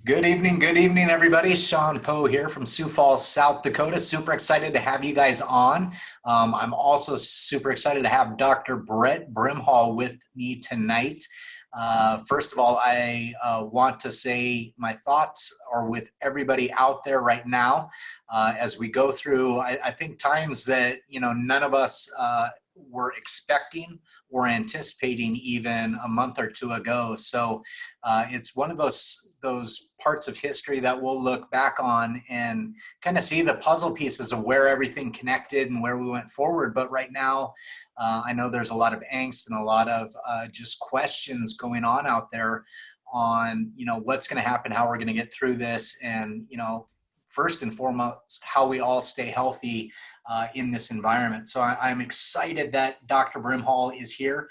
Good evening, everybody. Shawn Poe here from Sioux Falls, South Dakota. Super excited to have you guys on. I'm also super excited to have Dr. Brett Brimhall with me tonight. First of all, I want to say my thoughts are with everybody out there right now as we go through, I think, times that, none of us were expecting or anticipating even a month or two ago. So it's one of those parts of history that we'll look back on and kind of see the puzzle pieces of where everything connected and where we went forward. But right now, I know there's a lot of angst and a lot of just questions going on out there on, what's going to happen, how we're going to get through this, and, first and foremost, how we all stay healthy in this environment. So I'm excited that Dr. Brimhall is here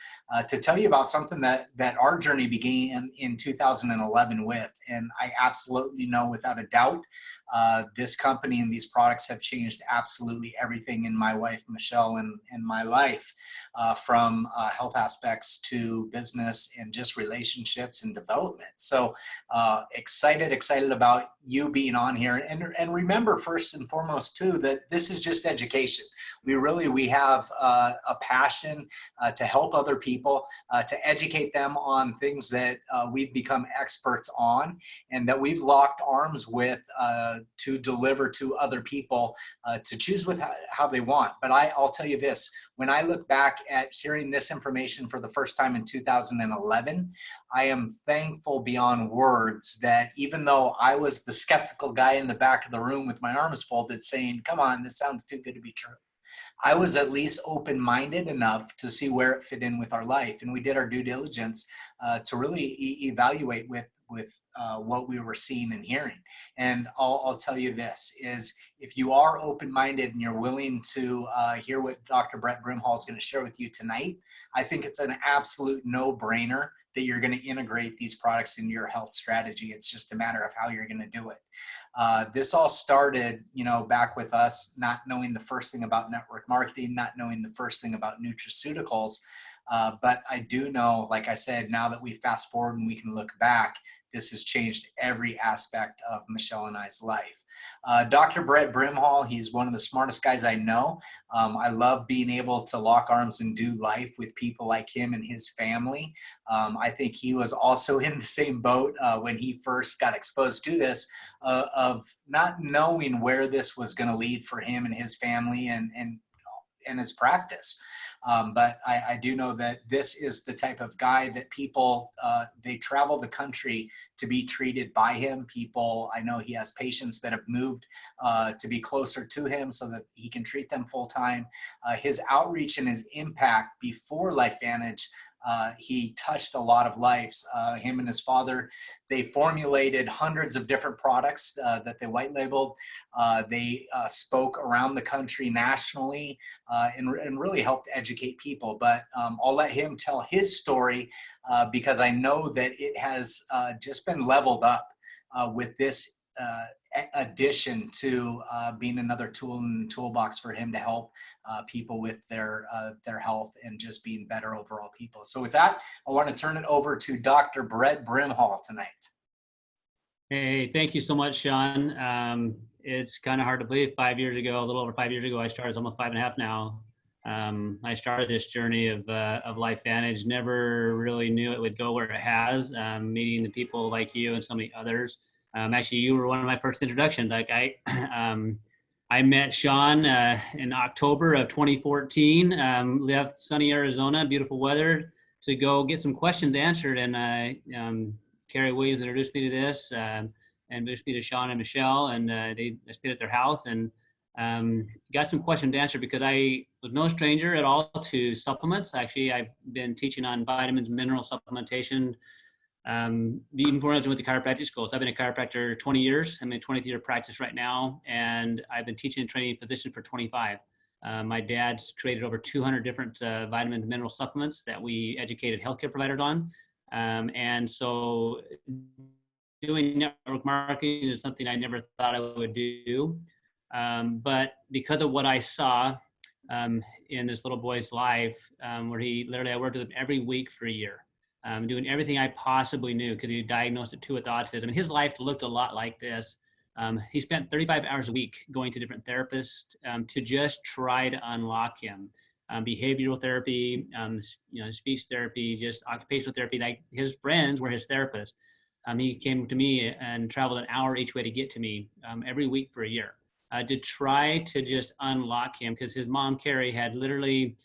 to tell you about something that our journey began in 2011 with. And I absolutely know without a doubt, this company and these products have changed absolutely everything in my wife, Michelle, and my life, from health aspects to business and just relationships and development. So excited about you being on here. And remember, first and foremost, too, that this is just education. We have a passion to help other people, to educate them on things that we've become experts on and that we've locked arms with to deliver to other people to choose with how they want. But I'll tell you this, when I look back at hearing this information for the first time in 2011, I am thankful beyond words that even though I was the skeptical guy in the back of the room with my arms folded saying, come on, this sounds too good to be true, I was at least open-minded enough to see where it fit in with our life. And we did our due diligence to really evaluate with what we were seeing and hearing. And I'll tell you this, is if you are open-minded and you're willing to hear what Dr. Brett Brimhall is going to share with you tonight, I think it's an absolute no-brainer that you're going to integrate these products into your health strategy. It's just a matter of how you're going to do it. This all started, back with us not knowing the first thing about network marketing, not knowing the first thing about nutraceuticals. But I do know, like I said, now that we fast forward and we can look back, this has changed every aspect of Michelle and I's life. Dr. Brett Brimhall, he's one of the smartest guys I know. I love being able to lock arms and do life with people like him and his family. I think he was also in the same boat when he first got exposed to this, of not knowing where this was going to lead for him and his family and his practice. But I do know that this is the type of guy that people, they travel the country to be treated by him. I know he has patients that have moved to be closer to him so that he can treat them full time. His outreach and his impact before LifeVantage, he touched a lot of lives. Him and his father, they formulated hundreds of different products that they white labeled. They spoke around the country nationally and really helped educate people. But I'll let him tell his story because I know that it has just been leveled up with this addition to being another tool in the toolbox for him to help people with their health and just being better overall people. So with that, I want to turn it over to Dr. Brett Brimhall tonight. Hey, thank you so much, Shawn. It's kind of hard to believe 5 years ago, a little over 5 years ago, I started, it's almost 5.5 now. I started this journey of LifeVantage, never really knew it would go where it has, meeting the people like you and so many others. Actually, you were one of my first introductions. I met Shawn in October of 2014, left sunny Arizona, beautiful weather, to go get some questions answered. And Carrie Williams introduced me to this and introduced me to Shawn and Michelle, and I stayed at their house and got some questions answered because I was no stranger at all to supplements. Actually, I've been teaching on vitamins, mineral supplementation, even before I went to chiropractic school. So I've been a chiropractor 20 years. I'm in 20th year of practice right now, and I've been teaching and training physicians for 25. My dad's created over 200 different vitamins and mineral supplements that we educated healthcare providers on. And so doing network marketing is something I never thought I would do. But because of what I saw in this little boy's life, where I worked with him every week for a year. doing everything I possibly knew because he diagnosed it too with autism. And his life looked a lot like this. He spent 35 hours a week going to different therapists to just try to unlock him. Behavioral therapy, speech therapy, just occupational therapy. Like his friends were his therapists. He came to me and traveled an hour each way to get to me every week for a year to try to just unlock him because his mom, Carrie, had literally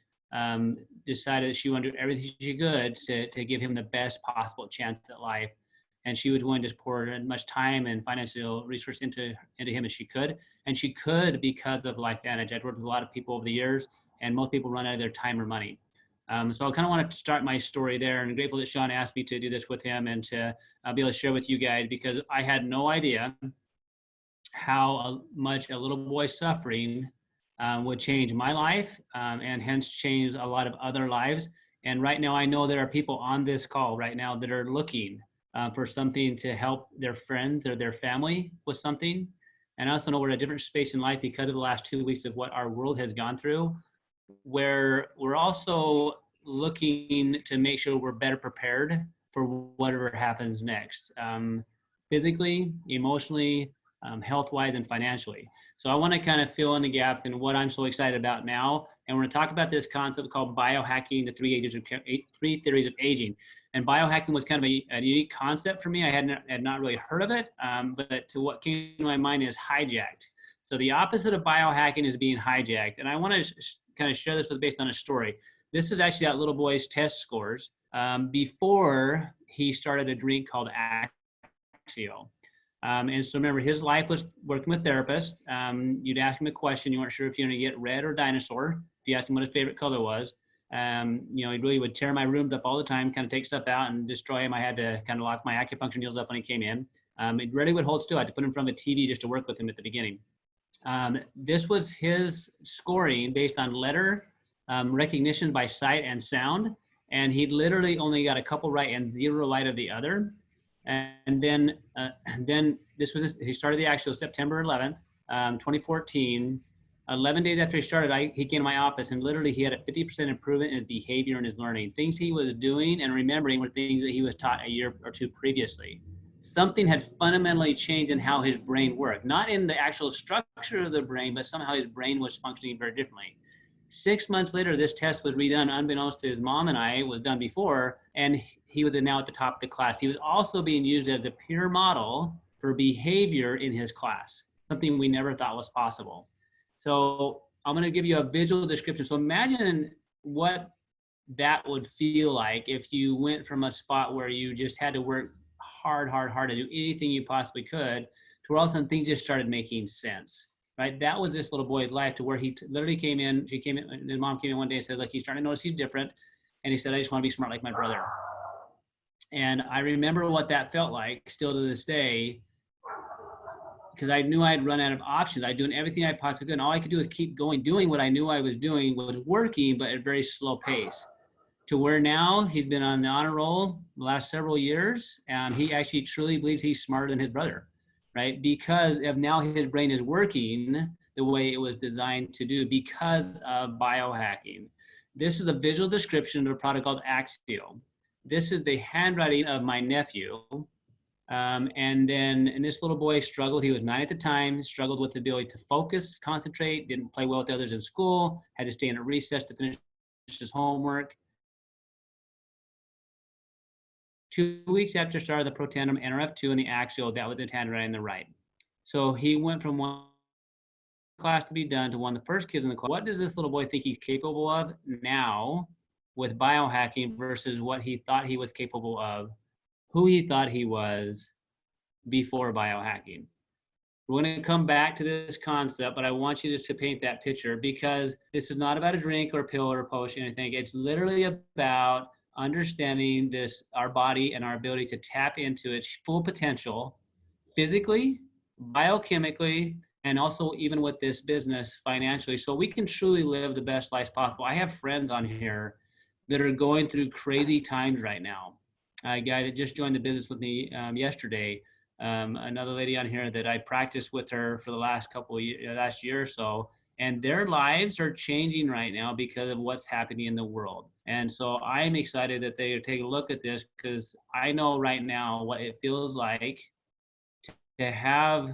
decided that she wanted to do everything she could to give him the best possible chance at life. And she was willing to pour as much time and financial resource into him as she could. And she could because of LifeVantage. I've worked with a lot of people over the years, and most people run out of their time or money. So I kind of want to start my story there, and I'm grateful that Shawn asked me to do this with him and to be able to share with you guys, because I had no idea how much a little boy suffering would change my life and hence change a lot of other lives. And right now I know there are people on this call right now that are looking for something to help their friends or their family with something. And I also know we're in a different space in life because of the last 2 weeks of what our world has gone through, where we're also looking to make sure we're better prepared for whatever happens next, physically, emotionally, health-wise, and financially. So I want to kind of fill in the gaps in what I'm so excited about now. And we're going to talk about this concept called biohacking, the three theories of aging. And biohacking was kind of a unique concept for me. I had not really heard of it, but to what came to my mind is hijacked. So the opposite of biohacking is being hijacked. And I want to kind of share this based on a story. This is actually that little boy's test scores before he started a drink called Axio. And so remember, his life was working with therapists. You'd ask him a question. You weren't sure if you're going to get red or dinosaur. If you asked him what his favorite color was, he really would tear my rooms up all the time, kind of take stuff out and destroy him. I had to kind of lock my acupuncture needles up when he came in. It rarely would hold still. I had to put him in front of a TV just to work with him at the beginning. This was his scoring based on letter recognition by sight and sound. And he literally only got a couple right and 0 right of the other. And then he started the actual September 11th, 2014. 11 days after he started, he came to my office, and literally he had a 50% improvement in his behavior and his learning. Things he was doing and remembering were things that he was taught a year or two previously. Something had fundamentally changed in how his brain worked, not in the actual structure of the brain, but somehow his brain was functioning very differently. 6 months later, this test was redone, unbeknownst to his mom and I. It was done before, and he was now at the top of the class. He was also being used as a peer model for behavior in his class, something we never thought was possible. So I'm going to give you a visual description. So imagine what that would feel like if you went from a spot where you just had to work hard to do anything you possibly could, to where all of a sudden things just started making sense. Right? That was this little boy's life, to where he literally came in. His mom came in one day and said, look, he's starting to notice he's different. And he said, I just want to be smart like my brother. And I remember what that felt like still to this day, because I knew I'd run out of options. I'd doing everything I possibly could. And all I could do is keep going, doing what I knew I was doing was working, but at a very slow pace. To where now he's been on the honor roll the last several years. And he actually truly believes he's smarter than his brother. Right? Because of now his brain is working the way it was designed to do because of biohacking. This is a visual description of a product called Axio. This is the handwriting of my nephew. And this little boy struggled. He was 9 at the time, struggled with the ability to focus, concentrate, didn't play well with others in school, had to stay in a recess to finish his homework. 2 weeks after starting the Protandim NRF2 and the Axio, that was the handwriting on the right. So he went from one class to be done to one of the first kids in the class. What does this little boy think he's capable of now with biohacking versus what he thought he was capable of, who he thought he was before biohacking? We're going to come back to this concept, but I want you to paint that picture, because this is not about a drink or a pill or a potion or anything. It's literally about understanding this, our body and our ability to tap into its full potential physically, biochemically, and also even with this business financially, so we can truly live the best life possible. I have friends on here that are going through crazy times right now. A guy that just joined the business with me yesterday, another lady on here that I practiced with her for the last last year or so, And their lives are changing right now because of what's happening in the world. And so I'm excited that they take a look at this, because I know right now what it feels like to have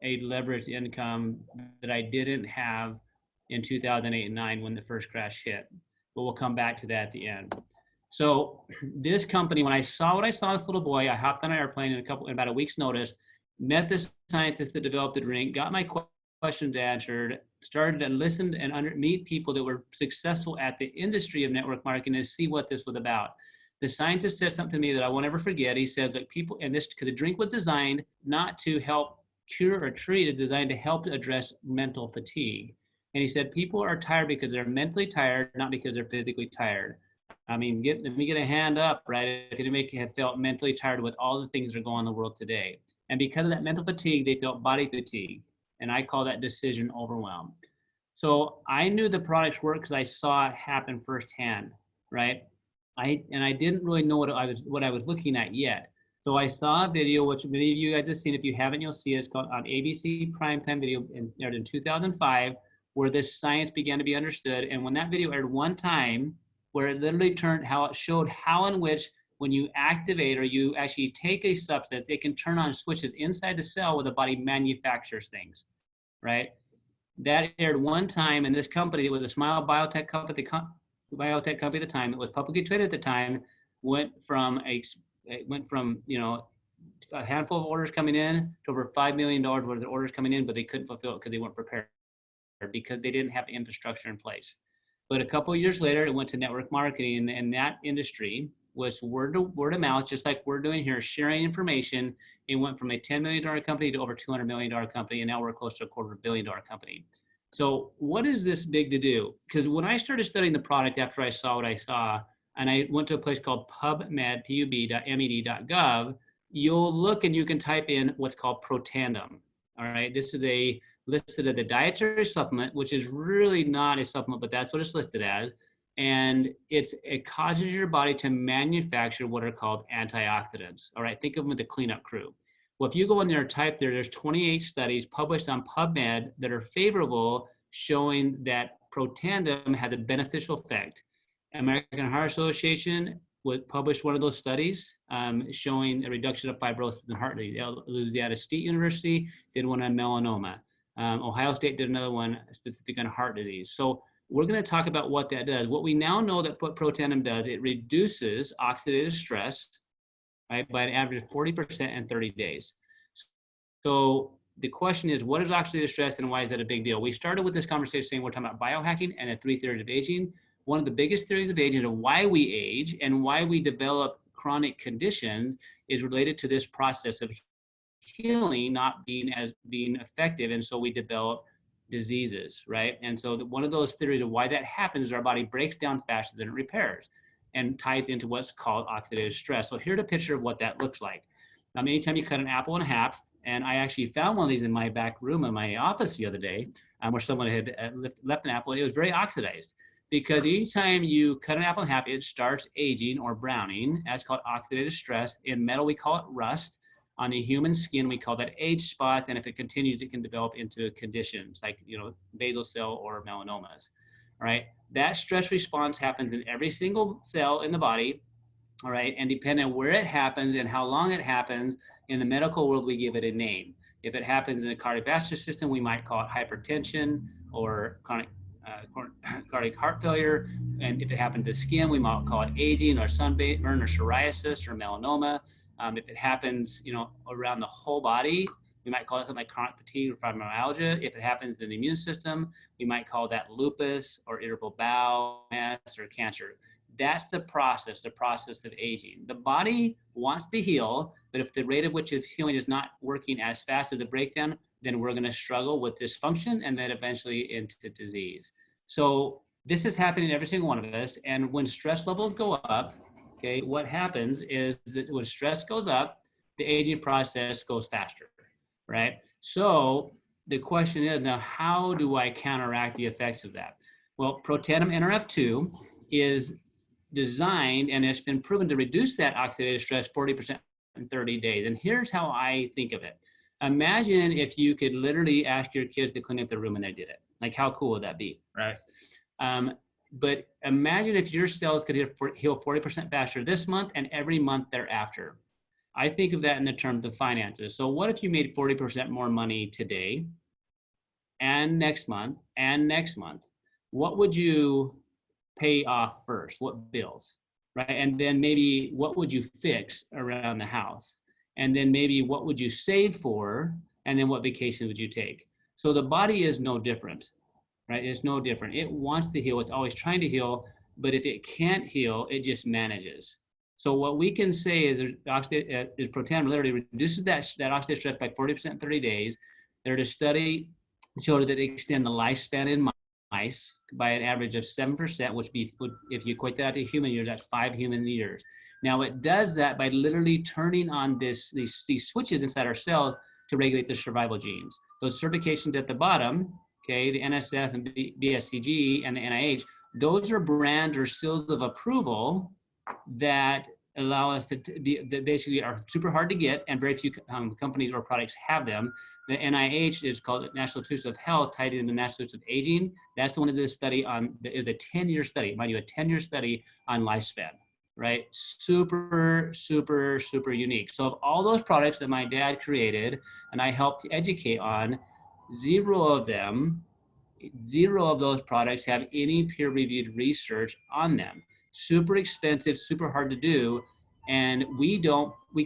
a leveraged income that I didn't have in 2008 and 9 when the first crash hit. But we'll come back to that at the end. So this company, when I saw this little boy, I hopped on an airplane in about a week's notice, met the scientist that developed the drink, got my questions answered, started and listened and meet people that were successful at the industry of network marketing and see what this was about. The scientist said something to me that I won't ever forget. He said, like, people, and this, because the drink was designed not to help cure or treat, it's designed to help address mental fatigue. And he said, people are tired because they're mentally tired, not because they're physically tired. I mean, let me get a hand up, right? If anybody have felt mentally tired with all the things that are going on in the world today. And because of that mental fatigue, they felt body fatigue. And I call that decision overwhelm. So I knew the products worked because I saw it happen firsthand, right? I didn't really know what I was looking at yet. So I saw a video, which many of you guys have seen. If you haven't, you'll see it. It's called on ABC Primetime Video, aired in 2005, where this science began to be understood. And when that video aired one time, where it literally showed how in which when you activate or you actually take a substance, it can turn on switches inside the cell where the body manufactures things, right? That aired one time, and this company, it was a small biotech company at the time, it was publicly traded at the time, went from you know, a handful of orders coming in to over $5 million worth of orders coming in, but they couldn't fulfill it because they weren't prepared, because they didn't have the infrastructure in place. But a couple of years later, it went to network marketing, and that industry was word of mouth, just like we're doing here, sharing information. It went from a $10 million company to over $200 million company, and now we're close to a $250 million company. So what is this big to do? Because when I started studying the product after I saw what I saw, and I went to a place called PubMed, pub.med.gov, you'll look and you can type in what's called Protandim. All right, this is listed as a dietary supplement, which is really not a supplement, but that's what it's listed as. And it causes your body to manufacture what are called antioxidants. All right, think of them as the cleanup crew. Well, if you go in there and type there's 28 studies published on PubMed that are favorable, showing that Protandim had a beneficial effect. American Heart Association published one of those studies showing a reduction of fibrosis and heart disease. Louisiana State University did one on melanoma. Ohio State did another one specific on heart disease. So we're going to talk about what that does. What we now know that what Protandim does, it reduces oxidative stress, right, by an average of 40% in 30 days. So the question is, what is oxidative stress and why is that a big deal? We started with this conversation saying we're talking about biohacking and the 3 theories of aging. One of the biggest theories of aging, of why we age and why we develop chronic conditions, is related to this process of healing not being effective, and so we develop diseases, right? And so one of those theories of why that happens is our body breaks down faster than it repairs, and ties into what's called oxidative stress. So here's a picture of what that looks like. Anytime you cut an apple in half, and I actually found one of these in my back room in my office the other day, where someone had left an apple, and it was very oxidized. Because each time you cut an apple in half, it starts aging or browning. That's called oxidative stress. In metal, we call it rust. On the human skin, we call that age spots. And if it continues, it can develop into conditions like, basal cell or melanomas. All right. That stress response happens in every single cell in the body. All right. And depending on where it happens and how long it happens, in the medical world, we give it a name. If it happens in the cardiovascular system, we might call it hypertension or cardiac heart failure. And if it happened to the skin, we might call it aging or sunburn or psoriasis or melanoma. If it happens, around the whole body, we might call it something like chronic fatigue or fibromyalgia. If it happens in the immune system, we might call that lupus or irritable bowel, MS, or cancer. That's the process of aging. The body wants to heal, but if the rate at which it's healing is not working as fast as the breakdown, then we're going to struggle with dysfunction and then eventually into disease. So this is happening in every single one of us. And when stress levels go up, okay, what happens is that when stress goes up, the aging process goes faster, right? So the question is now, how do I counteract the effects of that? Well, Protandim NRF2 is designed, and it's been proven to reduce that oxidative stress 40% in 30 days. And here's how I think of it. Imagine if you could literally ask your kids to clean up their room and they did it. Like, how cool would that be, right? But imagine if your cells could heal 40% faster this month and every month thereafter. I think of that in the terms of finances. So what if you made 40% more money today and next month and next month? What would you pay off first? What bills, right? And then maybe what would you fix around the house? And then maybe what would you save for? And then what vacation would you take? So the body is no different, right? It's no different. It wants to heal. It's always trying to heal. But if it can't heal, it just manages. So what we can say is protandim literally reduces that oxidative stress by 40% in 30 days. There's a study showed that it extend the lifespan in mice by an average of 7%, which would, if you equate that to human years, that's 5 human years. Now it does that by literally turning on these switches inside our cells to regulate the survival genes. Those certifications at the bottom, okay, the NSF and BSCG and the NIH, those are brands or seals of approval that allow us to be, that basically are super hard to get, and very few companies or products have them. The NIH is called National Institutes of Health, tied into the National Institutes of Aging. That's the one that did a study on, is a 10-year study, mind you, a 10-year study on lifespan, right? Super, super, super unique. So of all those products that my dad created and I helped educate on, zero of those products have any peer-reviewed research on them. Super expensive, super hard to do, and we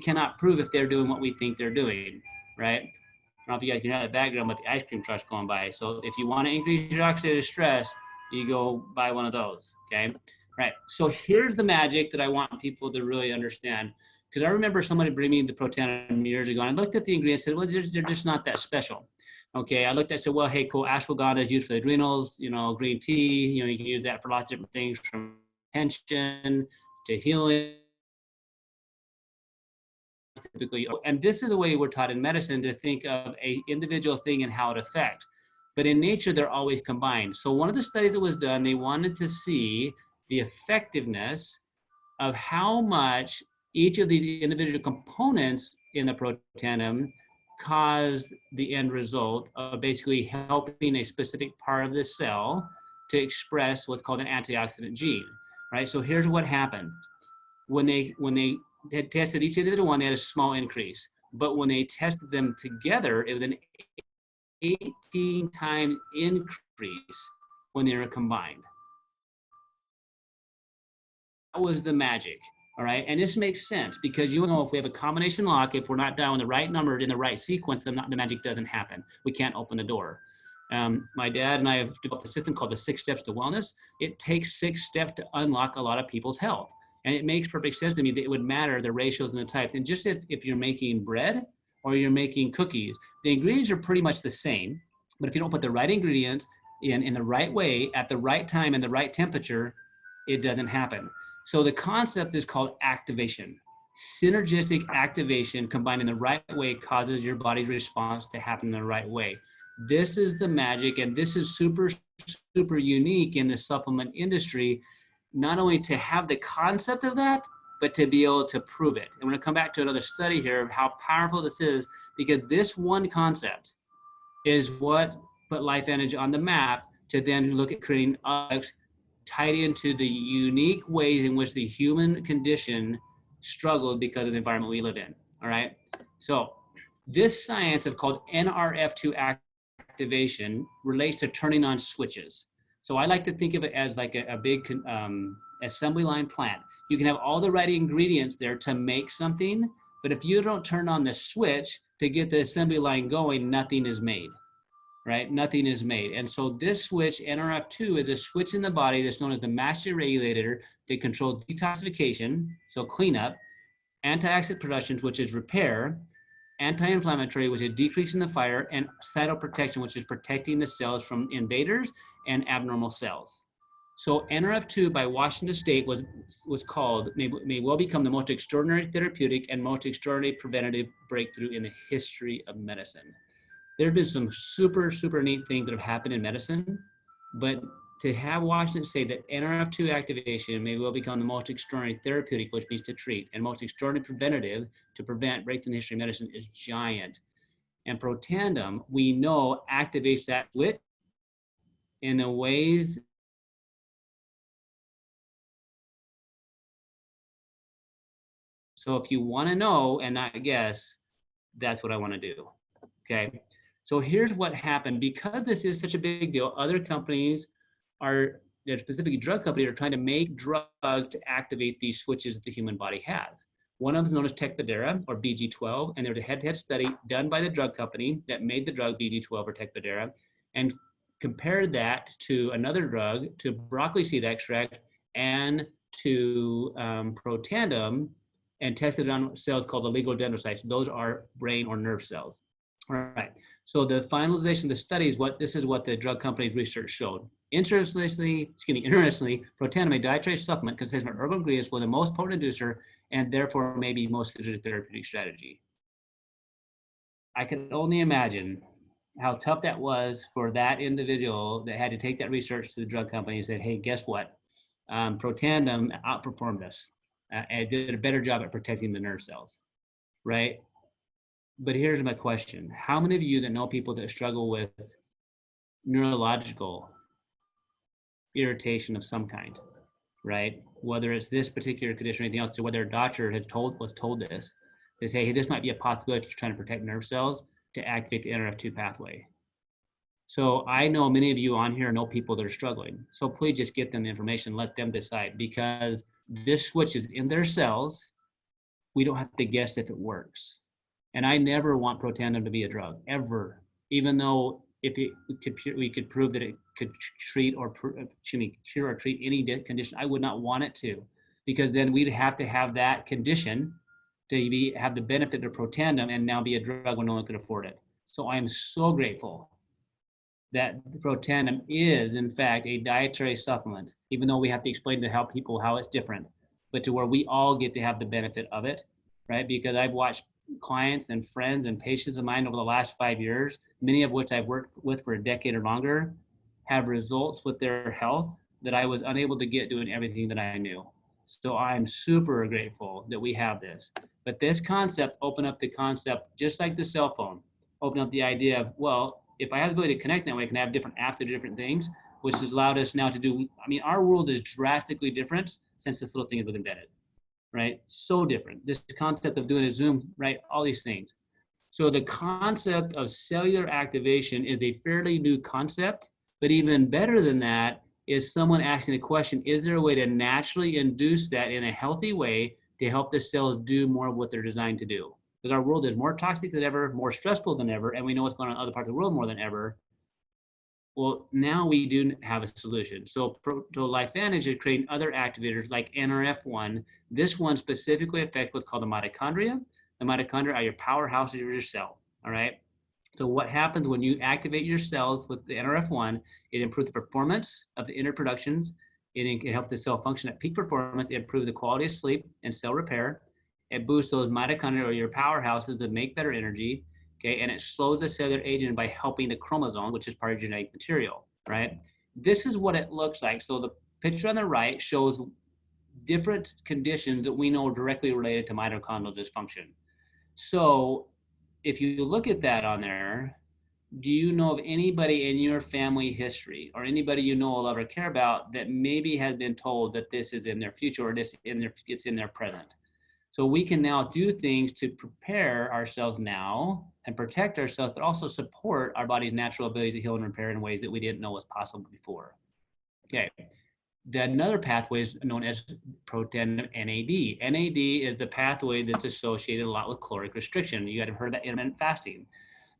cannot prove if they're doing what we think they're doing, right? I don't know if you guys can hear that background, but the ice cream truck's going by. So if you want to increase your oxidative stress, you go buy one of those, okay? Right, so here's the magic that I want people to really understand, because I remember somebody bringing me the protandim years ago, and I looked at the ingredients and said, well, they're just not that special. Okay, I looked at it and said, well, hey, cool, ashwagandha is used for the adrenals, you know, green tea, you know, you can use that for lots of different things, from tension to healing. Typically, and this is the way we're taught in medicine, to think of a individual thing and how it affects. But in nature, they're always combined. So one of the studies that was done, they wanted to see the effectiveness of how much each of these individual components in the protandim cause the end result of basically helping a specific part of the cell to express what's called an antioxidant gene, right? So here's what happened. When they had tested each individual one, they had a small increase. But when they tested them together, it was an 18-time increase when they were combined. That was the magic, all right? And this makes sense, because you know, if we have a combination lock, if we're not dialing the right number in the right sequence, then the magic doesn't happen. We can't open the door. My dad and I have developed a system called the 6 Steps to Wellness. It takes 6 steps to unlock a lot of people's health. And it makes perfect sense to me that it would matter the ratios and the types. And just if you're making bread or you're making cookies, the ingredients are pretty much the same. But if you don't put the right ingredients in the right way, at the right time, and the right temperature, it doesn't happen. So the concept is called activation. Synergistic activation combined in the right way causes your body's response to happen in the right way. This is the magic, and this is super, super unique in the supplement industry, not only to have the concept of that, but to be able to prove it. And we're gonna come back to another study here of how powerful this is, because this one concept is what put LifeVantage on the map to then look at creating products tied into the unique ways in which the human condition struggled because of the environment we live in, all right? So this science of called NRF2 activation relates to turning on switches. So I like to think of it as like a big assembly line plant. You can have all the right ingredients there to make something, but if you don't turn on the switch to get the assembly line going, nothing is made, right? Nothing is made. And so this switch, NRF2, is a switch in the body that's known as the master regulator that controls detoxification, so cleanup, antioxidant production, which is repair, anti-inflammatory, which is decreasing the fire, and cytoprotection, which is protecting the cells from invaders and abnormal cells. So NRF2 by Washington State was called, may well become the most extraordinary therapeutic and most extraordinary preventative breakthrough in the history of medicine. There's been some super, super neat things that have happened in medicine, but to have Washington say that NRF2 activation may well become the most extraordinary therapeutic, which means to treat, and most extraordinary preventative to prevent breakthrough in the history of medicine, is giant. And protandim, we know, activates that switch in the ways. So if you want to know and not guess, that's what I want to do. Okay. So here's what happened. Because this is such a big deal, other companies specifically drug companies, are trying to make drugs to activate these switches that the human body has. One of them is known as Tecfidera or BG12, and there was a head-to-head study done by the drug company that made the drug BG12 or Tecfidera, and compared that to another drug, to broccoli seed extract and to Protandim, and tested on cells called oligodendrocytes. Those are brain or nerve cells. All right. So the finalization of the study is this is what the drug company's research showed. Interestingly, Protandim, a dietary supplement consisting of herbal ingredients, was the most potent inducer and therefore maybe most physiotherapeutic strategy. I can only imagine how tough that was for that individual that had to take that research to the drug company and said, hey, guess what? Protandim outperformed us and did a better job at protecting the nerve cells, right? But here's my question. How many of you that know people that struggle with neurological irritation of some kind, right? Whether it's this particular condition or anything else, or whether a doctor was told this, they say, hey, this might be a possibility if you're trying to protect nerve cells to activate the NRF2 pathway. So I know many of you on here know people that are struggling. So please just get them the information, let them decide, because this switch is in their cells. We don't have to guess if it works. And I never want Protandim to be a drug, ever, even though if we could prove that it could cure or treat any condition, I would not want it to, because then we'd have to have that condition to have the benefit of Protandim and now be a drug when no one could afford it. So I am so grateful that Protandim is, in fact, a dietary supplement, even though we have to explain to people how it's different, but to where we all get to have the benefit of it, right? Because I've watched clients and friends and patients of mine over the last 5 years, many of which I've worked with for a decade or longer, have results with their health that I was unable to get doing everything that I knew. So I'm super grateful that we have this. But this concept opened up the concept, just like the cell phone, opened up the idea of, well, if I have the ability to connect that way, I can have different apps to do different things, which has allowed us now to do, I mean, our world is drastically different since this little thing was invented. Right? So different. This concept of doing a Zoom, right? All these things. So the concept of cellular activation is a fairly new concept, but even better than that is someone asking the question, is there a way to naturally induce that in a healthy way to help the cells do more of what they're designed to do? Because our world is more toxic than ever, more stressful than ever, and we know what's going on in other parts of the world more than ever. Well, now we do have a solution. So LifeVantage is creating other activators like NRF1. This one specifically affects what's called the mitochondria. The mitochondria are your powerhouses of your cell, all right? So what happens when you activate your cells with the NRF1, it improves the performance of the inner productions. It helps the cell function at peak performance. It improves the quality of sleep and cell repair. It boosts those mitochondria or your powerhouses to make better energy. Okay, and it slows the cellular aging by helping the chromosome, which is part of genetic material, right? This is what it looks like. So the picture on the right shows different conditions that we know are directly related to mitochondrial dysfunction. So if you look at that on there, do you know of anybody in your family history or anybody you know or love or care about that maybe has been told that this is in their future or it's in their present? So we can now do things to prepare ourselves now and protect ourselves, but also support our body's natural ability to heal and repair in ways that we didn't know was possible before. Okay. Another pathway is known as Protandim NAD. NAD is the pathway that's associated a lot with caloric restriction. You guys have heard that intermittent fasting.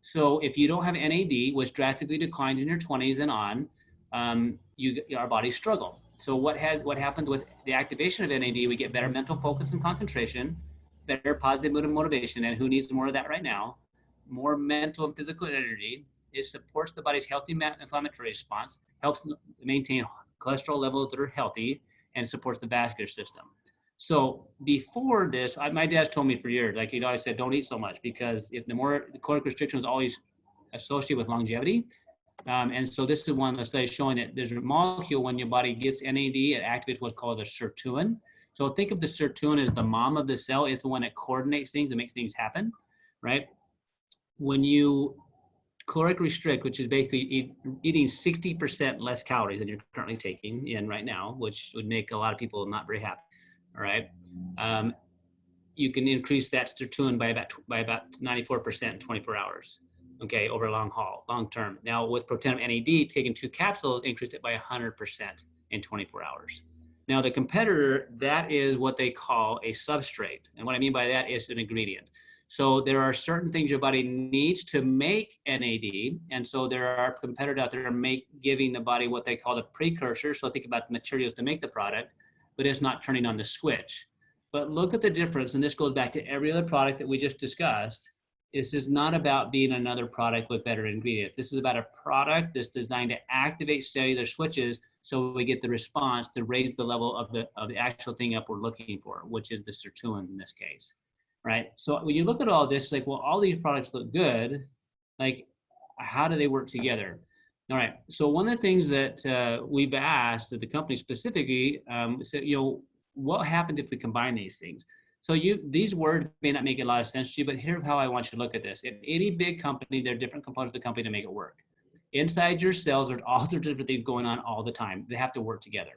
So if you don't have NAD, which drastically declines in your 20s and on, our bodies struggle. So what happens with the activation of NAD, we get better mental focus and concentration, better positive mood and motivation, and who needs more of that right now? More mental and physical energy. It supports the body's healthy inflammatory response, helps maintain cholesterol levels that are healthy, and supports the vascular system. So before this, my dad's told me for years, like, I said, don't eat so much, because if the caloric restriction was always associated with longevity. And so this is one of the studies showing that there's a molecule when your body gets NAD, it activates what's called a sirtuin. So think of the sirtuin as the mom of the cell. It's the one that coordinates things and makes things happen, right? When you caloric restrict, which is basically eating 60% less calories than you're currently taking in right now, which would make a lot of people not very happy. All right. You can increase that sirtuin by about 94% in 24 hours. Okay, over long term. Now with Protandim NAD, taking 2 capsules increased it by 100% in 24 hours. Now the competitor, that is what they call a substrate. And what I mean by that is an ingredient. So there are certain things your body needs to make NAD. And so there are competitors out there giving the body what they call the precursor. So think about the materials to make the product, but it's not turning on the switch. But look at the difference. And this goes back to every other product that we just discussed. This is not about being another product with better ingredients. This is about a product that's designed to activate cellular switches so we get the response to raise the level of the actual thing up we're looking for, which is the sirtuin in this case, right? So when you look at all this, like, well, all these products look good. Like, how do they work together? All right. So one of the things that we've asked at the company specifically, said, what happens if we combine these things? So these words may not make a lot of sense to you, but here's how I want you to look at this. In any big company, there are different components of the company to make it work. Inside your cells, there's all sorts of different things going on all the time. They have to work together.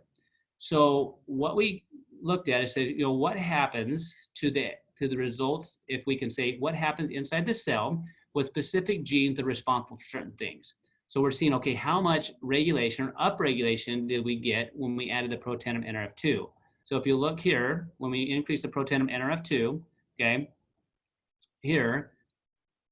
So what we looked at is, what happens to the results if we can say what happens inside the cell with specific genes that are responsible for certain things. So we're seeing, okay, how much regulation or upregulation did we get when we added the Protandim NRF2? So if you look here, when we increase the Protandim NRF2, okay, here,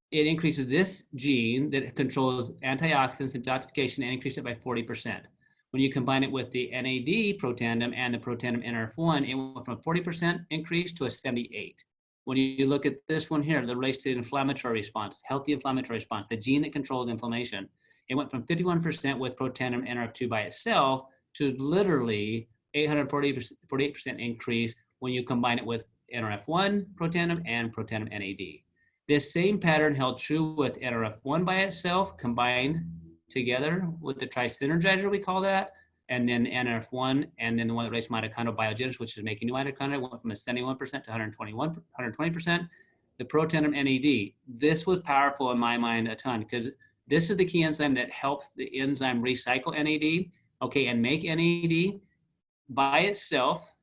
it increases this gene that controls antioxidants, detoxification, and increases it by 40%. When you combine it with the NAD Protandim and the Protandim NRF1, it went from a 40% increase to a 78%. When you look at this one here, that relates to inflammatory response, healthy inflammatory response, the gene that controls inflammation, it went from 51% with Protandim NRF2 by itself to literally 848% increase when you combine it with NRF1 Protandim and Protandim NAD. This same pattern held true with NRF1 by itself, combined together with the trisynergizer, we call that, and then NRF1, and then the one that relates to mitochondrial biogenesis, which is making new mitochondria, went from a 71% to 120%. The Protandim NAD, this was powerful in my mind a ton, because this is the key enzyme that helps the enzyme recycle NAD, okay, and make NAD. By itself,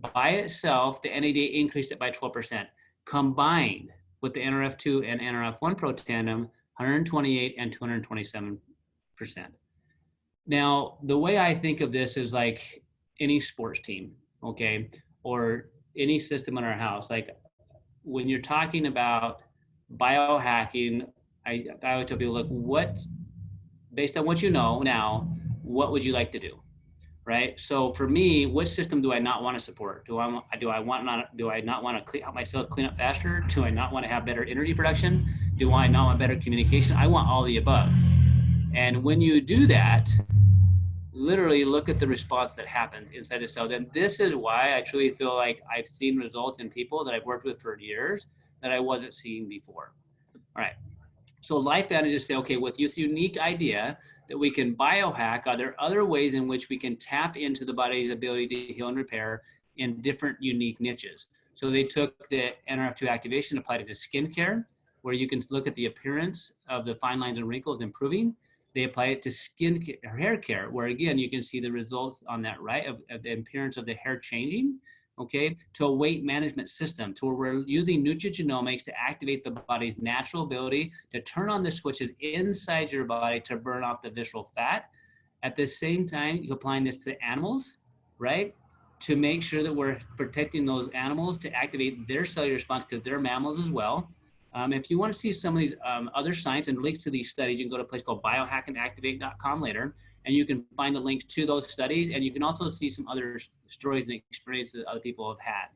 the NAD increased it by 12%. Combined with the NRF2 and NRF1 Protandim, 128 and 227%. Now, the way I think of this is like any sports team, okay, or any system in our house. Like when you're talking about biohacking, I always tell people, look, based on what you know now, what would you like to do? Right. So for me, which system do I not want to support? Do I not want to help myself clean up faster? Do I not want to have better energy production? Do I not want better communication? I want all the above. And when you do that, literally look at the response that happens inside the cell. Then this is why I truly feel like I've seen results in people that I've worked with for years that I wasn't seeing before. All right. So LifeVantage is say, okay, with this unique idea that we can biohack, are there other ways in which we can tap into the body's ability to heal and repair in different unique niches? So they took the NRF2 activation, applied it to skincare, where you can look at the appearance of the fine lines and wrinkles improving. They apply it to hair care, where again, you can see the results on that, right, of the appearance of the hair changing, okay, to a weight management system, to where we're using Nutrigenomics to activate the body's natural ability to turn on the switches inside your body to burn off the visceral fat. At the same time, you're applying this to animals, right, to make sure that we're protecting those animals to activate their cellular response, because they're mammals as well. If you want to see some of these other science and links to these studies, you can go to a place called biohackandactivate.com later, and you can find the links to those studies, and you can also see some other stories and experiences that other people have had,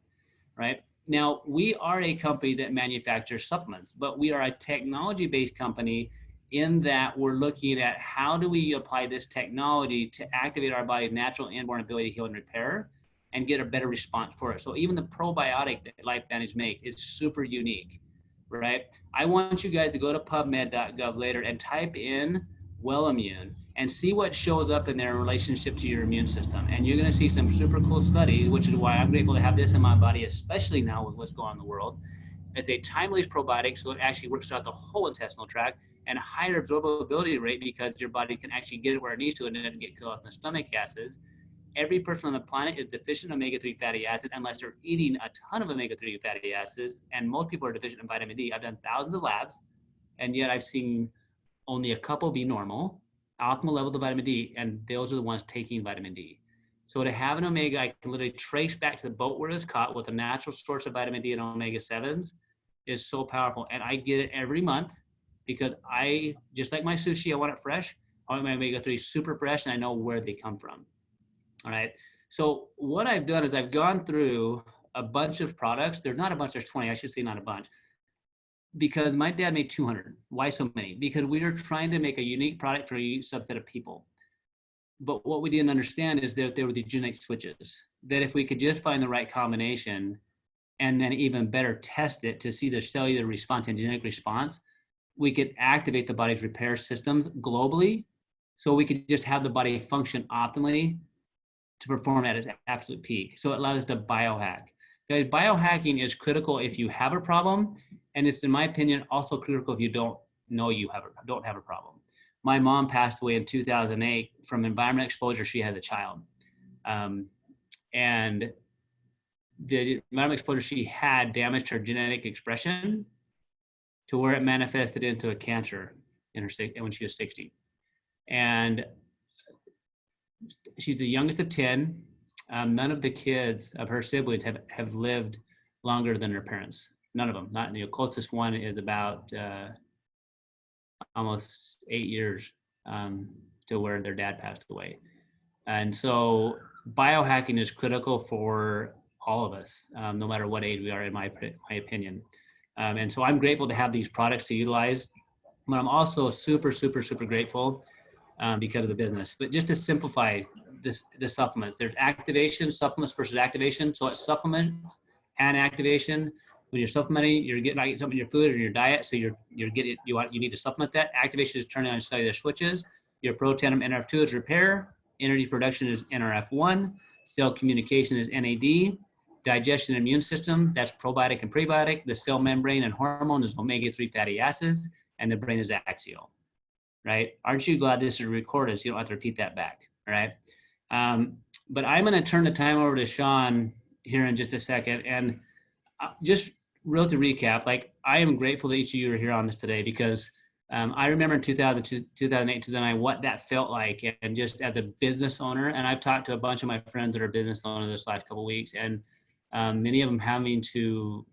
right? Now, we are a company that manufactures supplements, but we are a technology-based company in that we're looking at how do we apply this technology to activate our body's natural inborn ability to heal and repair and get a better response for it. So even the probiotic that LifeVantage makes is super unique, right? I want you guys to go to pubmed.gov later and type in Wellimmune and see what shows up in their relationship to your immune system. And you're going to see some super cool studies, which is why I'm grateful to have this in my body, especially now with what's going on in the world. It's a time-release probiotic, so it actually works throughout the whole intestinal tract. and higher absorbability rate because your body can actually get it where it needs to and then get killed off the stomach gases. Every person on the planet is deficient in omega-3 fatty acids unless they're eating a ton of omega-3 fatty acids. And most people are deficient in vitamin D. I've done thousands of labs, and yet I've seen only a couple be normal, optimal levels of vitamin D, and those are the ones taking vitamin D. So to have an omega, I can literally trace back to the boat where it's caught with a natural source of vitamin D and omega-7s is so powerful. And I get it every month because I, just like my sushi, I want it fresh. I want my omega-3 super fresh, and I know where they come from. All right. So what I've done is I've gone through a bunch of products. There's not a bunch, there's 20, I should say not a bunch. Because my dad made 200. Why so many? Because we were trying to make a unique product for a subset of people. But what we didn't understand is that there were these genetic switches, that if we could just find the right combination and then even better test it to see the cellular response and genetic response, we could activate the body's repair systems globally. So we could just have the body function optimally to perform at its absolute peak. So it allows us to biohack. Guys, biohacking is critical if you have a problem, and it's, in my opinion, also critical if you don't know you don't have a problem. My mom passed away in 2008 from environmental exposure. She had a child. And the environmental exposure she had damaged her genetic expression to where it manifested into a cancer in her when she was 60. And she's the youngest of 10. None of the kids of her siblings have lived longer than their parents. None of them. Not the closest one is about almost 8 years to where their dad passed away. And so biohacking is critical for all of us, no matter what age we are, in my opinion. And so I'm grateful to have these products to utilize, but I'm also super, super, super grateful because of the business. But just to simplify the supplements, there's activation, supplements versus activation. So it's supplements and activation. When you're supplementing, you're getting something in your food or your diet, so you need to supplement that. Activation is turning on cellular switches. Your protein NRF2 is repair. Energy production is NRF1. Cell communication is NAD. Digestion and immune system, that's probiotic and prebiotic. The cell membrane and hormone is omega-3 fatty acids, and the brain is axial, right? Aren't you glad this is recorded so you don't have to repeat that back, all right? But I'm gonna turn the time over to Shawn here in just a second. And just real to recap, like, I am grateful that each of you are here on this today because I remember in 2008, 2009, what that felt like, and just as a business owner, and I've talked to a bunch of my friends that are business owners this last couple of weeks, and many of them having to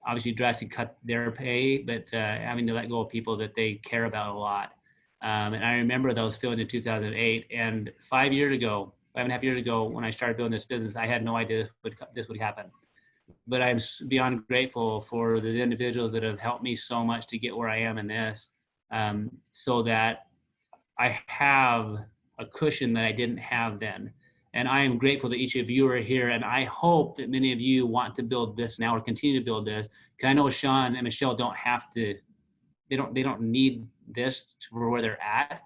obviously drastically cut their pay, but having to let go of people that they care about a lot. And I remember those feelings in 2008. And 5.5 years ago, when I started building this business, I had no idea this would happen. But I'm beyond grateful for the individuals that have helped me so much to get where I am in this, so that I have a cushion that I didn't have then. And I am grateful that each of you are here. And I hope that many of you want to build this now or continue to build this. Because I know Shawn and Michelle don't have to, they don't need this for where they're at,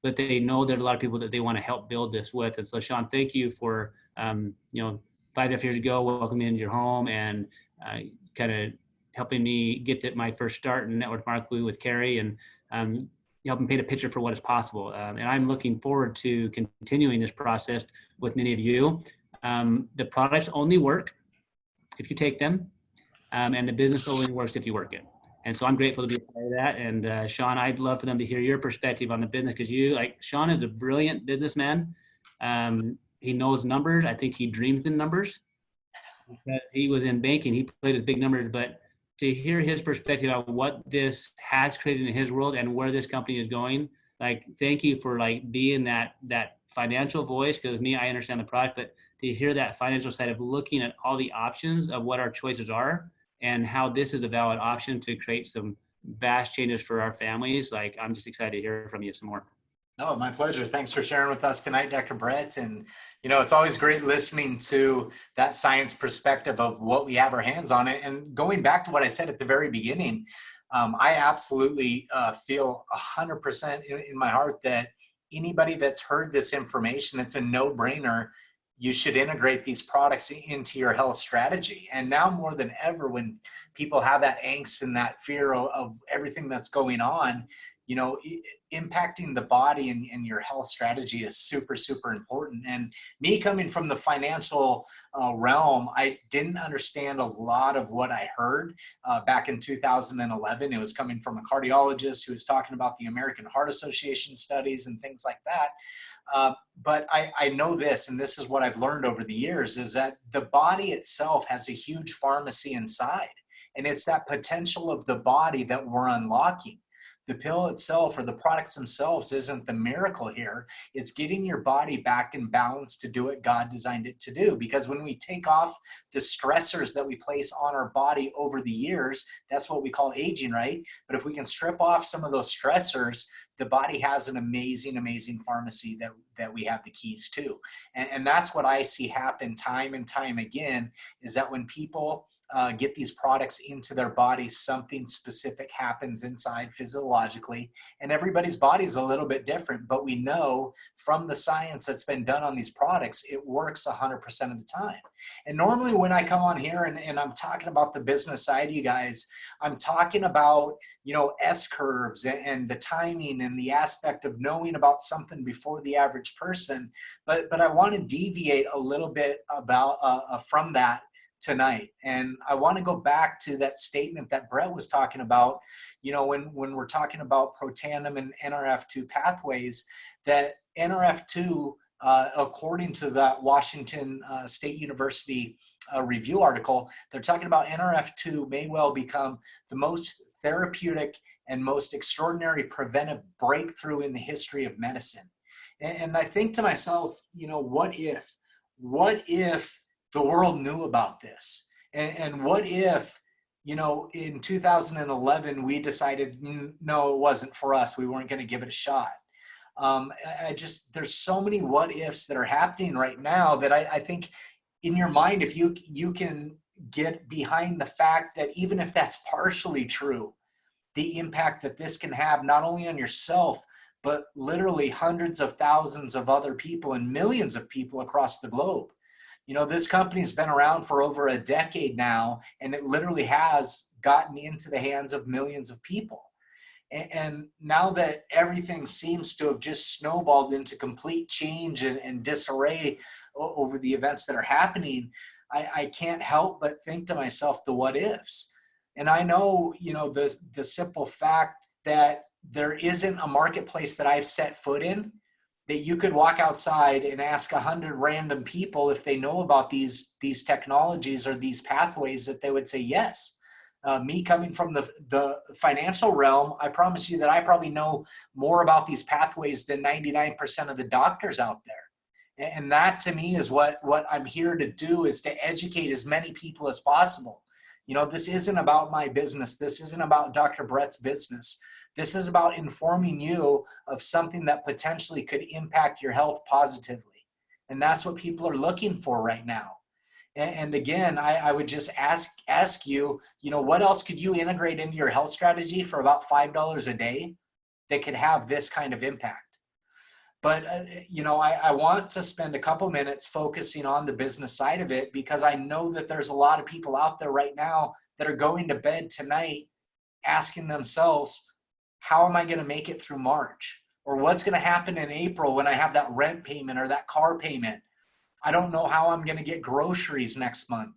but they know there's a lot of people that they want to help build this with. And so Shawn, thank you for, 5.5 years ago, welcoming me into your home and kind of helping me get to my first start in network marketing with Carrie, and helping paint a picture for what is possible. And I'm looking forward to continuing this process with many of you. The products only work if you take them, and the business only works if you work it. And so I'm grateful to be a part of that. And Shawn, I'd love for them to hear your perspective on the business, because Shawn is a brilliant businessman. He knows numbers. I think he dreams in numbers because he was in banking. He played with big numbers, but to hear his perspective on what this has created in his world and where this company is going, thank you for being that financial voice, because with me, I understand the product, but to hear that financial side of looking at all the options of what our choices are and how this is a valid option to create some vast changes for our families. I'm just excited to hear from you some more. Oh, my pleasure. Thanks for sharing with us tonight, Dr. Brett. And, it's always great listening to that science perspective of what we have our hands on. And going back to what I said at the very beginning, I absolutely feel 100% in my heart that anybody that's heard this information, it's a no-brainer. you should integrate these products into your health strategy. And now more than ever, when people have that angst and that fear of everything that's going on, you know, impacting the body and your health strategy is super, super important. And me coming from the financial realm, I didn't understand a lot of what I heard back in 2011. It was coming from a cardiologist who was talking about the American Heart Association studies and things like that. But I know this, and this is what I've learned over the years, is that the body itself has a huge pharmacy inside. And it's that potential of the body that we're unlocking. The pill itself or the products themselves isn't the miracle here. It's getting your body back in balance to do what God designed it to do. Because when we take off the stressors that we place on our body over the years, that's what we call aging, right? But if we can strip off some of those stressors, the body has an amazing, amazing pharmacy that we have the keys to. And that's what I see happen time and time again, is that when people get these products into their body, something specific happens inside physiologically, and everybody's body is a little bit different, but we know from the science that's been done on these products, it works 100% of the time. And normally when I come on here and I'm talking about the business side of you guys, I'm talking about, you know, S-curves and the timing and the aspect of knowing about something before the average person. But I want to deviate a little bit about from that tonight. And I want to go back to that statement that Brett was talking about, you know, when we're talking about protandim and NRF2 pathways, that NRF2, according to that Washington State University review article, they're talking about NRF2 may well become the most therapeutic and most extraordinary preventive breakthrough in the history of medicine. And I think to myself, you know, what if the world knew about this? And what if, you know, in 2011, we decided, no, it wasn't for us. We weren't going to give it a shot. There's so many what ifs that are happening right now that I think in your mind, if you can get behind the fact that even if that's partially true, the impact that this can have not only on yourself, but literally hundreds of thousands of other people and millions of people across the globe. You know, this company's been around for over a decade now, and it literally has gotten into the hands of millions of people. And now that everything seems to have just snowballed into complete change and disarray over the events that are happening, I can't help but think to myself the what ifs. And I know, you know, the simple fact that there isn't a marketplace that I've set foot in that you could walk outside and ask 100 random people if they know about these technologies or these pathways, that they would say yes. Me coming from the financial realm, I promise you that I probably know more about these pathways than 99% of the doctors out there. And that to me is what I'm here to do, is to educate as many people as possible. You know, this isn't about my business. This isn't about Dr. Brett's business. This is about informing you of something that potentially could impact your health positively. And that's what people are looking for right now. And again, I would just ask you, you know, what else could you integrate into your health strategy for about $5 a day that could have this kind of impact? But, you know, I want to spend a couple minutes focusing on the business side of it, because I know that there's a lot of people out there right now that are going to bed tonight asking themselves, how am I going to make it through March? Or what's going to happen in April when I have that rent payment or that car payment? I don't know how I'm going to get groceries next month.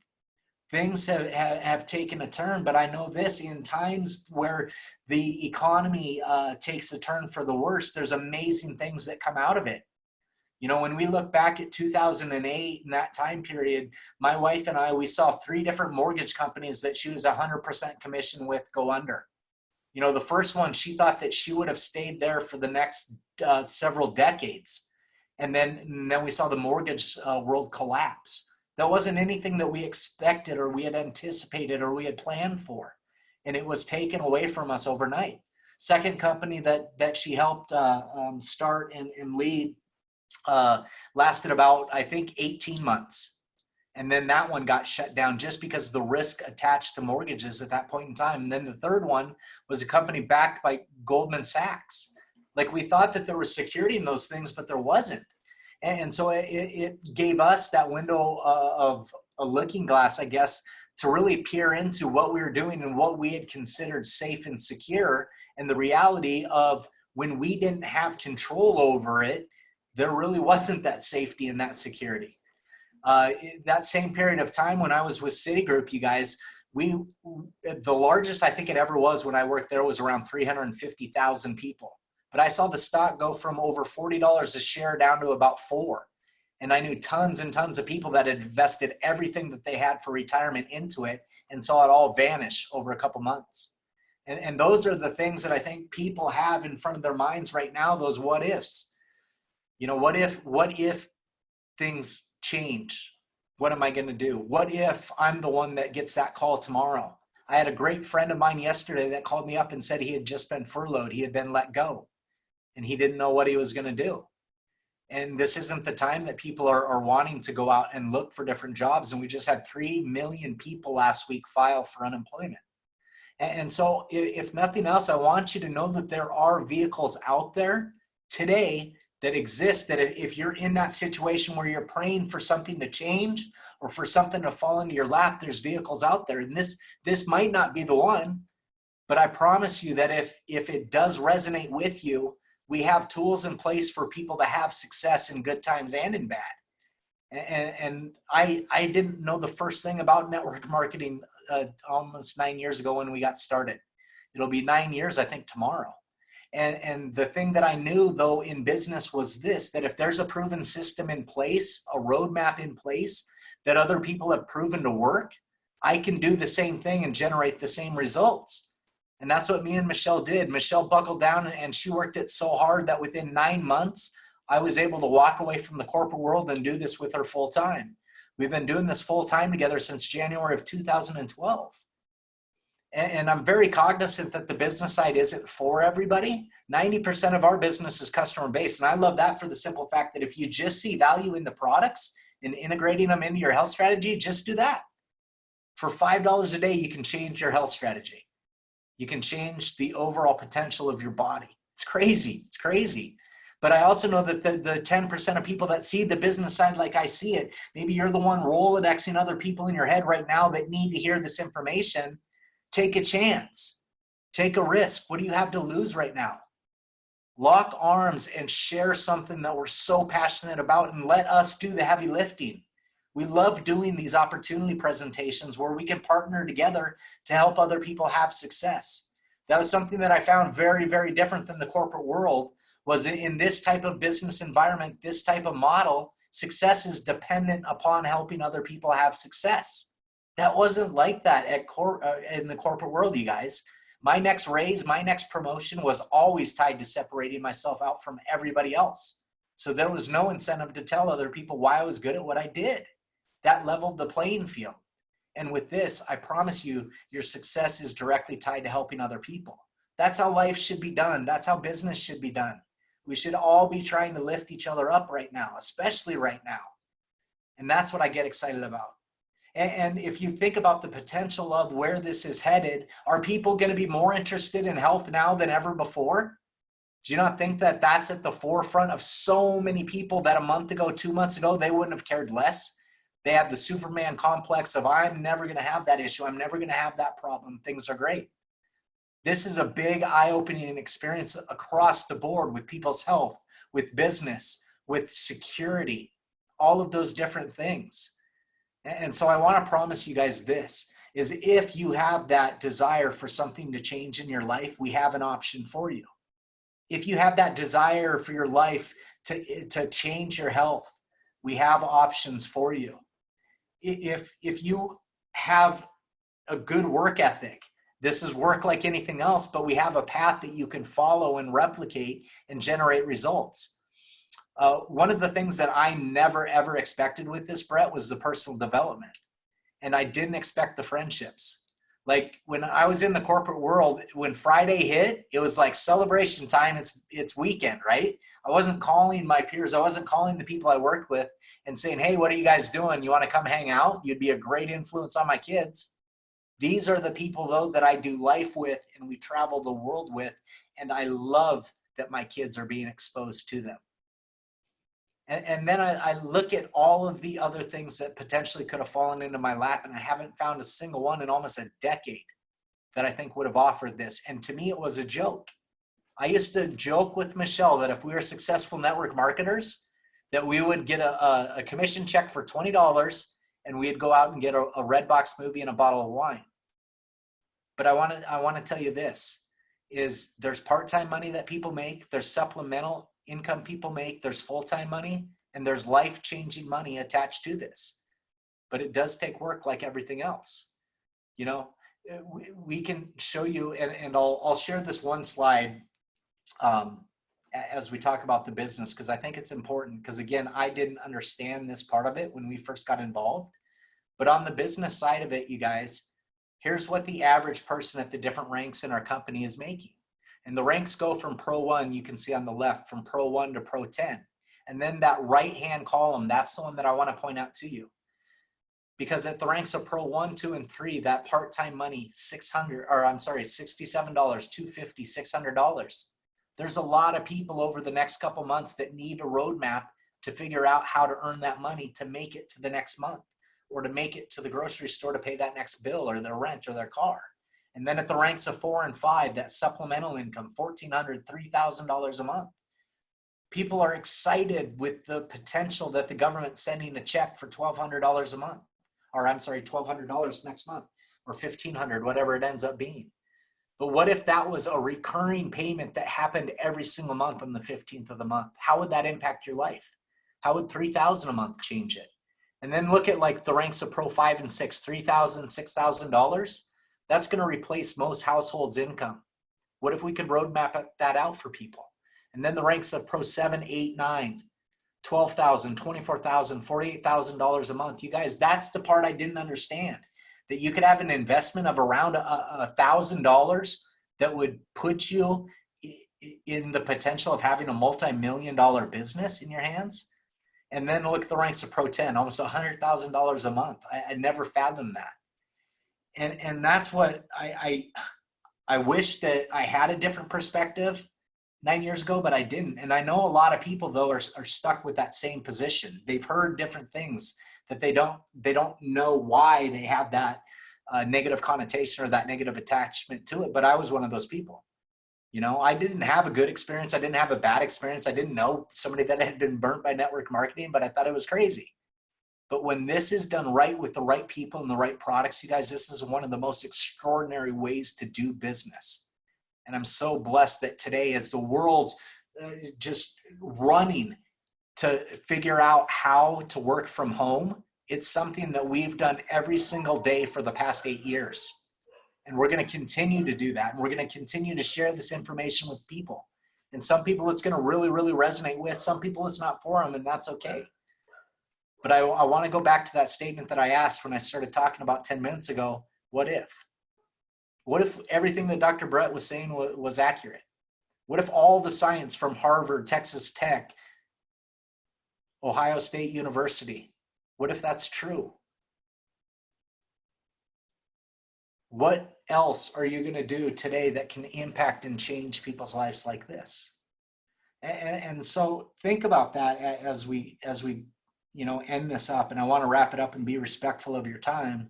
Things have taken a turn, but I know this: in times where the economy takes a turn for the worse, there's amazing things that come out of it. You know, when we look back at 2008 and that time period, my wife and I, we saw 3 different mortgage companies that she was 100% commission with go under. You know, the first one, she thought that she would have stayed there for the next several decades. And then we saw the mortgage world collapse. That wasn't anything that we expected or we had anticipated or we had planned for. And it was taken away from us overnight. Second company that she helped start and lead lasted about, I think, 18 months. And then that one got shut down just because of the risk attached to mortgages at that point in time. And then the third one was a company backed by Goldman Sachs. Like, we thought that there was security in those things, but there wasn't. And so it gave us that window of a looking glass, I guess, to really peer into what we were doing and what we had considered safe and secure, and the reality of when we didn't have control over it, there really wasn't that safety and that security. That same period of time when I was with Citigroup, you guys, the largest I think it ever was when I worked there was around 350,000 people. But I saw the stock go from over $40 a share down to about $4. And I knew tons and tons of people that had invested everything that they had for retirement into it and saw it all vanish over a couple months. And those are the things that I think people have in front of their minds right now, those what ifs. You know, what if things change? What am I going to do? What if I'm the one that gets that call tomorrow? I had a great friend of mine yesterday that called me up and said he had just been furloughed. He had been let go and he didn't know what he was going to do. And this isn't the time that people are wanting to go out and look for different jobs. And we just had 3 million people last week file for unemployment. And so if nothing else, I want you to know that there are vehicles out there today that exist, that if you're in that situation where you're praying for something to change or for something to fall into your lap, there's vehicles out there. And this might not be the one, but I promise you that if it does resonate with you, we have tools in place for people to have success in good times and in bad. And I didn't know the first thing about network marketing almost 9 years ago when we got started. It'll be 9 years, I think, tomorrow. And the thing that I knew, though, in business was this, that if there's a proven system in place, a roadmap in place that other people have proven to work, I can do the same thing and generate the same results. And that's what me and Michelle did. Michelle buckled down and she worked it so hard that within 9 months, I was able to walk away from the corporate world and do this with her full time. We've been doing this full time together since January of 2012. And I'm very cognizant that the business side isn't for everybody. 90% of our business is customer based. And I love that for the simple fact that if you just see value in the products and integrating them into your health strategy, just do that. For $5 a day, you can change your health strategy. You can change the overall potential of your body. It's crazy. It's crazy. But I also know that the 10% of people that see the business side like I see it, maybe you're the one Rolodexing other people in your head right now that need to hear this information. Take a chance. Take a risk. What do you have to lose right now? Lock arms and share something that we're so passionate about and let us do the heavy lifting. We love doing these opportunity presentations where we can partner together to help other people have success. That was something that I found very, very different than the corporate world. Was in this type of business environment, this type of model, success is dependent upon helping other people have success. That wasn't like that in the corporate world, you guys. My next raise, my next promotion was always tied to separating myself out from everybody else. So there was no incentive to tell other people why I was good at what I did. That leveled the playing field. And with this, I promise you, your success is directly tied to helping other people. That's how life should be done. That's how business should be done. We should all be trying to lift each other up right now, especially right now. And that's what I get excited about. And if you think about the potential of where this is headed, are people going to be more interested in health now than ever before? Do you not think that that's at the forefront of so many people that a month ago, 2 months ago, they wouldn't have cared less? They have the Superman complex of, I'm never going to have that issue. I'm never going to have that problem. Things are great. This is a big eye-opening experience across the board with people's health, with business, with security, all of those different things. And so I want to promise you guys this, is if you have that desire for something to change in your life, we have an option for you. If you have that desire for your life to change your health, we have options for you. If you have a good work ethic, this is work like anything else, but we have a path that you can follow and replicate and generate results. One of the things that I never, ever expected with this, Brett, was the personal development. And I didn't expect the friendships. Like when I was in the corporate world, when Friday hit, it was like celebration time. It's weekend, right? I wasn't calling my peers. I wasn't calling the people I worked with and saying, hey, what are you guys doing? You want to come hang out? You'd be a great influence on my kids. These are the people, though, that I do life with and we travel the world with. And I love that my kids are being exposed to them. And then I look at all of the other things that potentially could have fallen into my lap, and I haven't found a single one in almost a decade that I think would have offered this. And to me, it was a joke. I used to joke with Michelle that if we were successful network marketers, that we would get a commission check for $20 and we'd go out and get a Redbox movie and a bottle of wine. But I want to tell you this, is there's part-time money that people make, there's supplemental income people make, there's full-time money, and there's life-changing money attached to this. But it does take work like everything else. You know, we can show you, and I'll share this one slide as we talk about the business, because I think it's important, because again, I didn't understand this part of it when we first got involved. But on the business side of it, you guys, here's what the average person at the different ranks in our company is making. And the ranks go from Pro 1, you can see on the left, from Pro 1 to Pro 10. And then that right-hand column, that's the one that I want to point out to you. Because at the ranks of Pro 1, 2, and 3, that part-time money, $67, $250, $600. There's a lot of people over the next couple months that need a roadmap to figure out how to earn that money to make it to the next month, or to make it to the grocery store to pay that next bill or their rent or their car. And then at the ranks of 4 and 5, that supplemental income, $1,400, $3,000 a month. People are excited with the potential that the government's sending a check for $1,200 a month, or I'm sorry, $1,200 next month, or $1,500, whatever it ends up being. But what if that was a recurring payment that happened every single month on the 15th of the month? How would that impact your life? How would $3,000 a month change it? And then look at like the ranks of Pro 5 and 6, $3,000, $6,000. That's going to replace most households' income. What if we could roadmap that out for people? And then the ranks of Pro 7, 8, 9, $12,000, $24,000, $48,000 a month. You guys, that's the part I didn't understand. That you could have an investment of around $1,000 that would put you in the potential of having a multi-million-dollar business in your hands. And then look at the ranks of Pro 10, almost $100,000 a month. I never fathomed that. And that's what I wish that I had a different perspective 9 years ago, but I didn't. And I know a lot of people though are stuck with that same position. They've heard different things that they don't know why they have that negative connotation or that negative attachment to it. But I was one of those people. You know, I didn't have a good experience. I didn't have a bad experience. I didn't know somebody that had been burnt by network marketing, but I thought it was crazy. But when this is done right with the right people and the right products, you guys, this is one of the most extraordinary ways to do business. And I'm so blessed that today, as the world's just running to figure out how to work from home, it's something that we've done every single day for the past 8 years. And we're going to continue to do that. And we're going to continue to share this information with people. And some people it's going to really, really resonate with. Some people it's not for them, and that's okay. But I want to go back to that statement that I asked when I started talking about 10 minutes ago. What if? What if everything that Dr. Brett was saying was accurate? What if all the science from Harvard, Texas Tech, Ohio State University, what if that's true? What else are you going to do today that can impact and change people's lives like this? And so think about that as we end this up. And I want to wrap it up and be respectful of your time.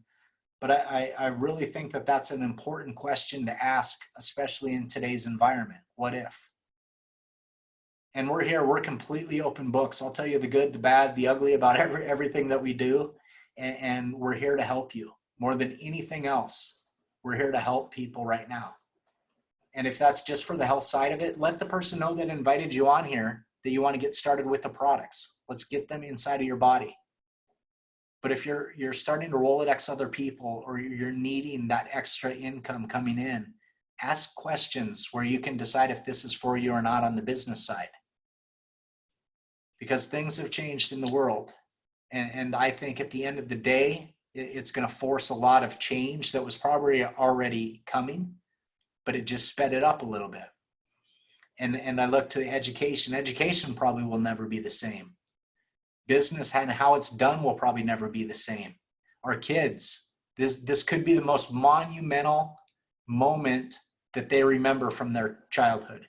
But I really think that that's an important question to ask, especially in today's environment. What if? And we're here, we're completely open books. I'll tell you the good, the bad, the ugly about everything that we do. And we're here to help you more than anything else. We're here to help people right now. And if that's just for the health side of it, let the person know that invited you on here that you want to get started with the products. Let's get them inside of your body. But if you're starting to Rolodex other people, or you're needing that extra income coming in, ask questions where you can decide if this is for you or not on the business side. Because things have changed in the world. And I think at the end of the day, it's going to force a lot of change that was probably already coming, but it just sped it up a little bit. And I look to the education. Education probably will never be the same. Business and how it's done will probably never be the same. Our kids, this could be the most monumental moment that they remember from their childhood.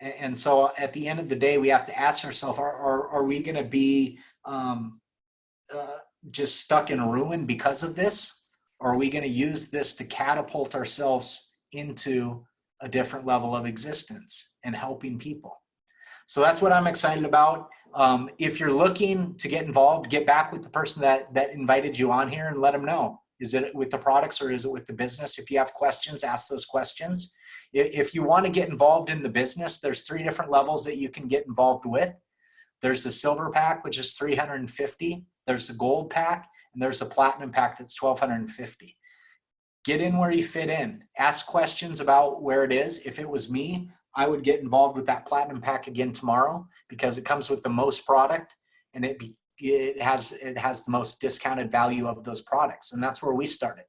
And so at the end of the day, we have to ask ourselves, are we going to be just stuck in ruin because of this? Or are we going to use this to catapult ourselves into a different level of existence and helping people? So that's what I'm excited about. If you're looking to get involved, get back with the person that invited you on here and let them know. Is it with the products or is it with the business? If you have questions, ask those questions. If you want to get involved in the business, there's 3 different levels that you can get involved with. There's the silver pack, which is $350. There's the gold pack, and there's a platinum pack that's $1,250. Get in where you fit in. Ask questions about where it is. If it was me, I would get involved with that platinum pack again tomorrow because it comes with the most product and it has the most discounted value of those products. And that's where we started.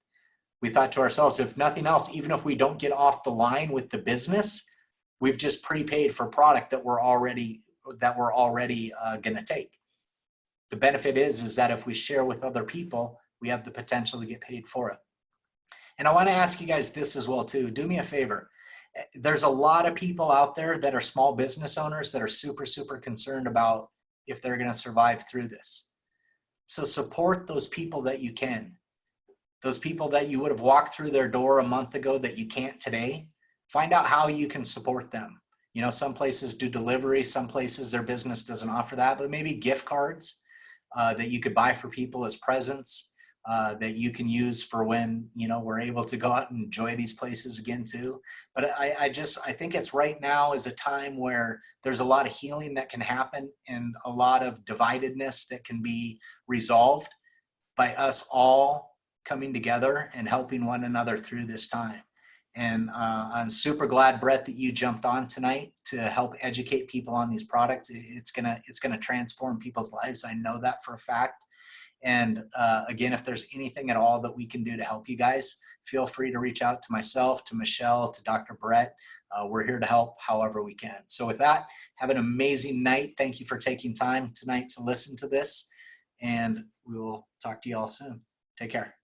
We thought to ourselves, if nothing else, even if we don't get off the line with the business, we've just prepaid for product that we're already going to take. The benefit is that if we share with other people, we have the potential to get paid for it. And I want to ask you guys this as well too. Do me a favor. There's a lot of people out there that are small business owners that are super, super concerned about if they're going to survive through this. So support those people that you can. Those people that you would have walked through their door a month ago that you can't today. Find out how you can support them. You know, some places do delivery, some places their business doesn't offer that, but maybe gift cards that you could buy for people as presents that you can use for when, you know, we're able to go out and enjoy these places again too. But I think it's right now is a time where there's a lot of healing that can happen and a lot of dividedness that can be resolved by us all coming together and helping one another through this time. And I'm super glad, Brett, that you jumped on tonight to help educate people on these products. It's gonna transform people's lives. I know that for a fact. And again, if there's anything at all that we can do to help you guys, feel free to reach out to myself, to Michelle, to Dr. Brett. We're here to help however we can. So with that, have an amazing night. Thank you for taking time tonight to listen to this. And we will talk to you all soon. Take care.